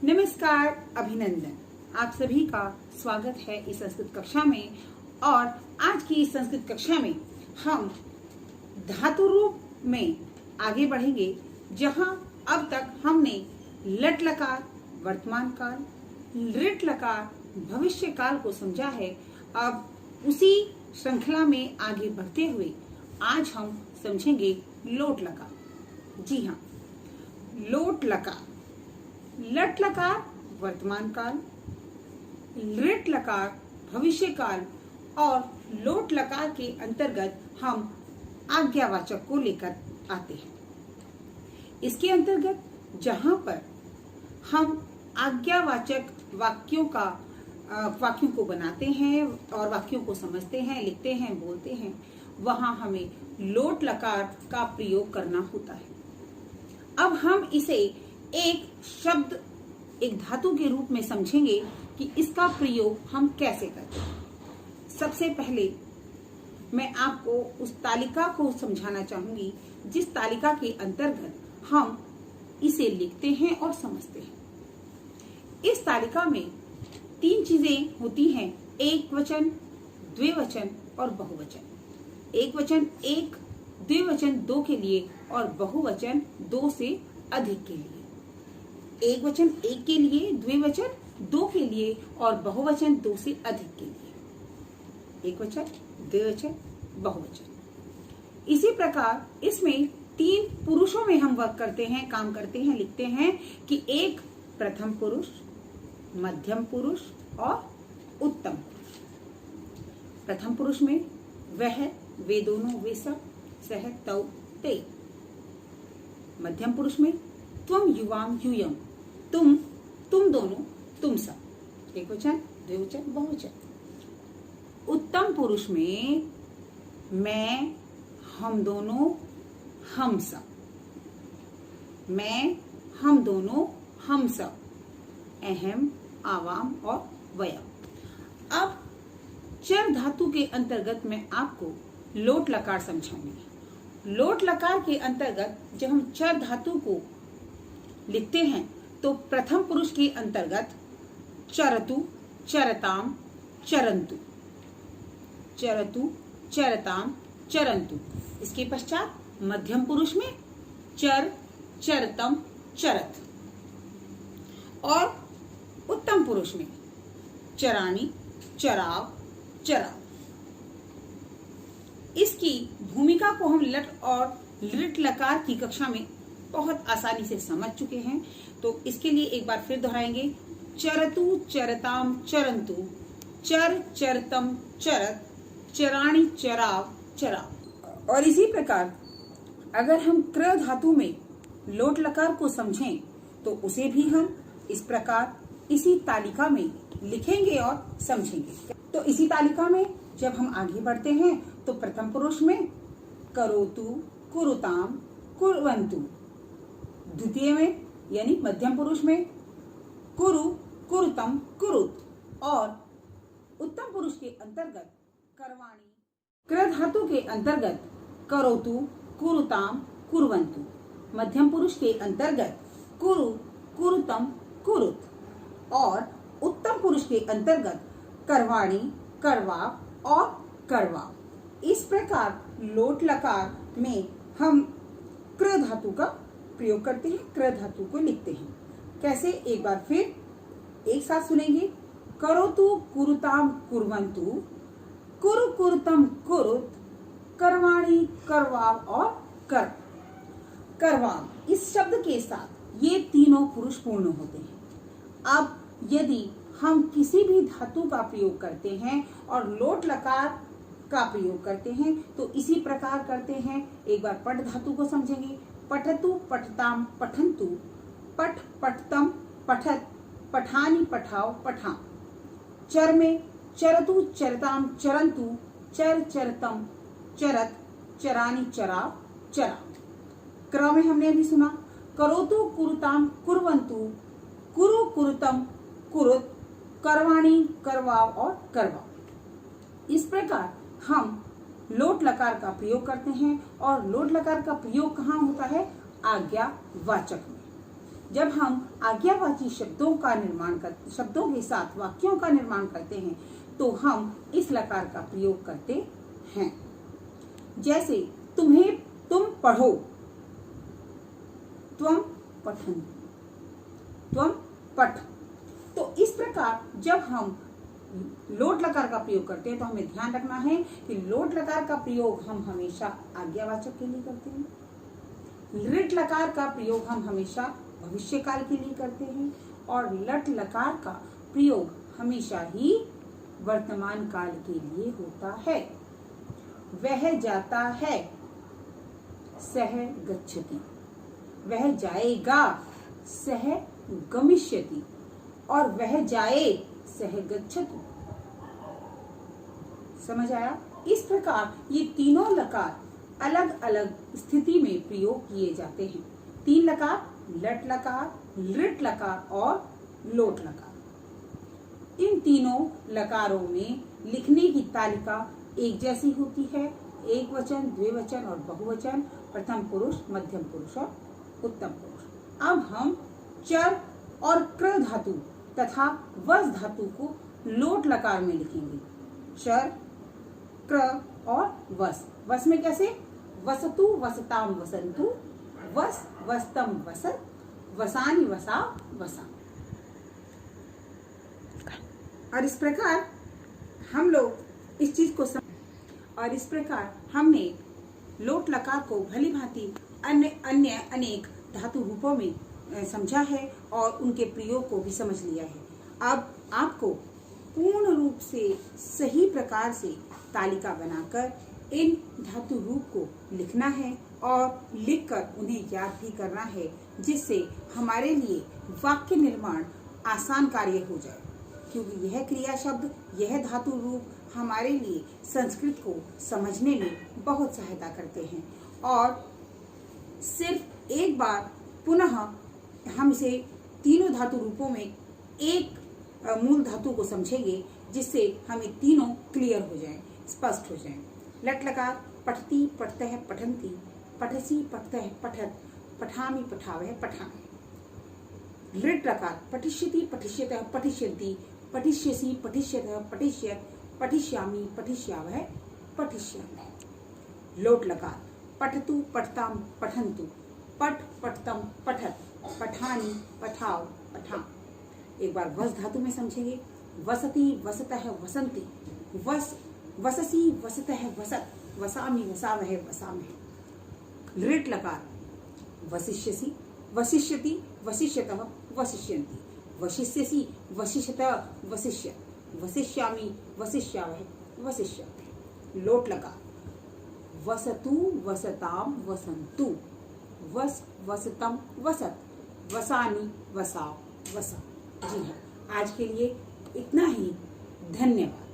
नमस्कार, अभिनंदन। आप सभी का स्वागत है इस संस्कृत कक्षा में। और आज की इस संस्कृत कक्षा में हम धातु रूप में आगे बढ़ेंगे, जहां अब तक हमने लट लकार वर्तमान काल, लृट लकार भविष्य काल को समझा है। अब उसी श्रृंखला में आगे बढ़ते हुए आज हम समझेंगे लोट लकार। जी हाँ, लोट लकार, लट लकार वर्तमान काल, लृट लकार भविष्य काल और लोट लकार के अंतर्गत हम आज्ञावाचक को लेकर आते हैं। इसके अंतर्गत जहां पर हम आज्ञावाचक वाक्यों को बनाते हैं और वाक्यों को समझते हैं, लिखते हैं, बोलते हैं, वहां हमें लोट लकार का प्रयोग करना होता है। अब हम इसे एक शब्द, एक धातु के रूप में समझेंगे कि इसका प्रयोग हम कैसे करते हैं। सबसे पहले मैं आपको उस तालिका को समझाना चाहूंगी जिस तालिका के अंतर्गत हम इसे लिखते हैं और समझते हैं। इस तालिका में 3 चीजें होती हैं: एक वचन, द्विवचन और बहुवचन। एक वचन 1, द्विवचन 2 के लिए और बहुवचन 2 से अधिक के लिए। एक वचन 1 के लिए, द्विवचन 2 के लिए और बहुवचन 2 से अधिक के लिए। एक वचन, द्विवचन, बहुवचन। इसी प्रकार इसमें 3 पुरुषों में हम वर्क करते हैं, काम करते हैं, लिखते हैं कि एक प्रथम पुरुष, मध्यम पुरुष और उत्तम पुरुष। प्रथम पुरुष में वह, वे दोनों, वे सब, सह, तौ, ते। मध्यम पुरुष में त्वम, युवाम, यूयम, तुम, तुम दोनों, तुम सब। एक वचन, द्विवचन, बहुवचन। उत्तम पुरुष में मैं, हम दोनों, हम सब। मैं, हम दोनों, हम सब। अहम, आवाम और वयम। अब चर धातु के अंतर्गत मैं आपको लोट लकार समझाऊंगी। लोट लकार के अंतर्गत जब हम चर धातु को लिखते हैं तो प्रथम पुरुष के अंतर्गत चरतु, चरताम, चरंतु। चरतु, चरताम, चरंतु। इसके पश्चात मध्यम पुरुष में चर, चरतम, चरत। और उत्तम पुरुष में चरानी, चराव, चराव। इसकी भूमिका को हम लट और लृट लकार की कक्षा में बहुत आसानी से समझ चुके हैं, तो इसके लिए एक बार फिर दोहराएंगे। चरतु, चरताम, चरंतु, चर, चरतम, चरत, चराणी, चराव, चराव। और इसी प्रकार अगर हम क्र धातु में लोट लकार को समझें तो उसे भी हम इस प्रकार इसी तालिका में लिखेंगे और समझेंगे। तो इसी तालिका में जब हम आगे बढ़ते हैं तो प्रथम पुरुष में करोतु, कुरुताम, कुर्वन्तु। द्वितीय में यानी मध्यम पुरुष में कुरु, कुरुतम, कुरुत। और उत्तम पुरुष के अंतर्गत करवाणी। क्र धातु के अंतर्गत करोतु, कुरुताम, कुर्वन्तु। मध्यम पुरुष के अंतर्गत कुरु, कुरुतम, कुरुत। और उत्तम पुरुष के अंतर्गत करवाणी, करवाव और करवाव। इस प्रकार लोट लकार में हम क्र धातु का प्रयोग करते हैं, क्र धातु को लिखते हैं। कैसे, एक बार फिर एक साथ सुनेंगे। करोतु, कुरुताम, कुर्वन्तु, कुरु, कुरुतम, कुरुत, करवाणी, करवाव और कर। करवाव इस शब्द के साथ ये तीनों पुरुष पूर्ण होते हैं। अब यदि हम किसी भी धातु का प्रयोग करते हैं और लोट लकार का प्रयोग करते हैं तो इसी प्रकार करते हैं। एक बार पट धातु को समझेंगे। पठतु, पठताम, पठन्तु, पठ, पठतम, पठत, पठानी, पठाओ, पठाम। चर में चरतु, चरताम, चरंतु, चर, चरतम, चरत, चरानी, चराव, चराव। क्र में हमने अभी सुना करोतु, कुरुताम, कुर्वन्तु, कुरु, कुरुतम, कुरुत, करवाणी, करवाव और करवाव। इस प्रकार हम लोट लकार का प्रयोग करते हैं। और लोट लकार का प्रयोग कहाँ होता है? आज्ञावाचक में। जब हम आज्ञावाची शब्दों के साथ वाक्यों का निर्माण करते हैं तो हम इस लकार का प्रयोग करते हैं। जैसे तुम पढ़ो, त्वम पठन, त्वम पठ। तो इस प्रकार जब हम लोट लकार का प्रयोग करते हैं तो हमें ध्यान रखना है कि लोट लकार का प्रयोग हम हमेशा आज्ञावाचक के लिए करते हैं, लृट लकार का प्रयोग हम हमेशा भविष्यकाल के लिए करते हैं और लट लकार का प्रयोग हमेशा ही वर्तमान काल के लिए होता है। वह जाता है, सह गच्छति, वह जाएगा, सह गमिष्यति, और वह जाए, सह गच्छतु। समझ आया? इस प्रकार ये तीनों लकार अलग अलग स्थिति में प्रयोग किए जाते हैं। 3 लकार, लट लकार, लृट लकार और लोट लकार। इन तीनों लकारों में लिखने की तालिका एक जैसी होती है, एक वचन, द्विवचन और बहुवचन, प्रथम पुरुष, मध्यम पुरुष और उत्तम पुरुष। अब हम चर और क्र धातु तथा वस धातु को लोट लकार में लिखेंगे। चर, क्र और वस। वस में कैसे? वसतु वसताम वसंतु, वस वस्तम वसत, वसानि वसा वसा। और इस प्रकार हम लोग इस चीज को और इस प्रकार हमने लोट लकार को भली भांति अन्य अनेक धातु रूपों में समझा है और उनके प्रयोग को भी समझ लिया है। अब आपको पूर्ण रूप से सही प्रकार से तालिका बनाकर इन धातु रूप को लिखना है और लिखकर उन्हें याद भी करना है, जिससे हमारे लिए वाक्य निर्माण आसान कार्य हो जाए। क्योंकि यह क्रिया शब्द, यह धातु रूप हमारे लिए संस्कृत को समझने में बहुत सहायता करते हैं और सिर्फ एक बार पुनः हम इसे तीनों धातु रूपों में एक मूल धातु को समझेंगे, जिससे हमें तीनों क्लियर हो जाएं, स्पष्ट हो जाएं। लट लकार पठती पठतः पठन्ति, पठसी पठतः पठत, पठामि पठावः पठामि। लृट लकार पठिष्यति पठिष्यतः पठिष्यन्ति, पठिष्यसि पठिष्यतः पठिष्यत्, पठिष्यामि पठिष्यावः पठिष्यामि। लोट लकार पठतु पठताम पठन्तु, पठ पठतम पठत, पठानि पठाव पठाम। एक बार वस धातु में समझेंगे। वसति वसतः वसन्ति, वस वससि वसतः वसत, वसामि वसावः वसामः। लृट लकार वसिष्यसि वसिष्यति वसिष्यतः वसिष्यन्ति, वशिष्यसि वशिष्यतः वसिष्यत्, वसिष्यामि वसिष्यावः वसिष्यामि। लोट लकार वसतु वसताम वसन्तु, वस वसतम वसत, वसानि वसाव वसा। जी हाँ, आज के लिए इतना ही। धन्यवाद।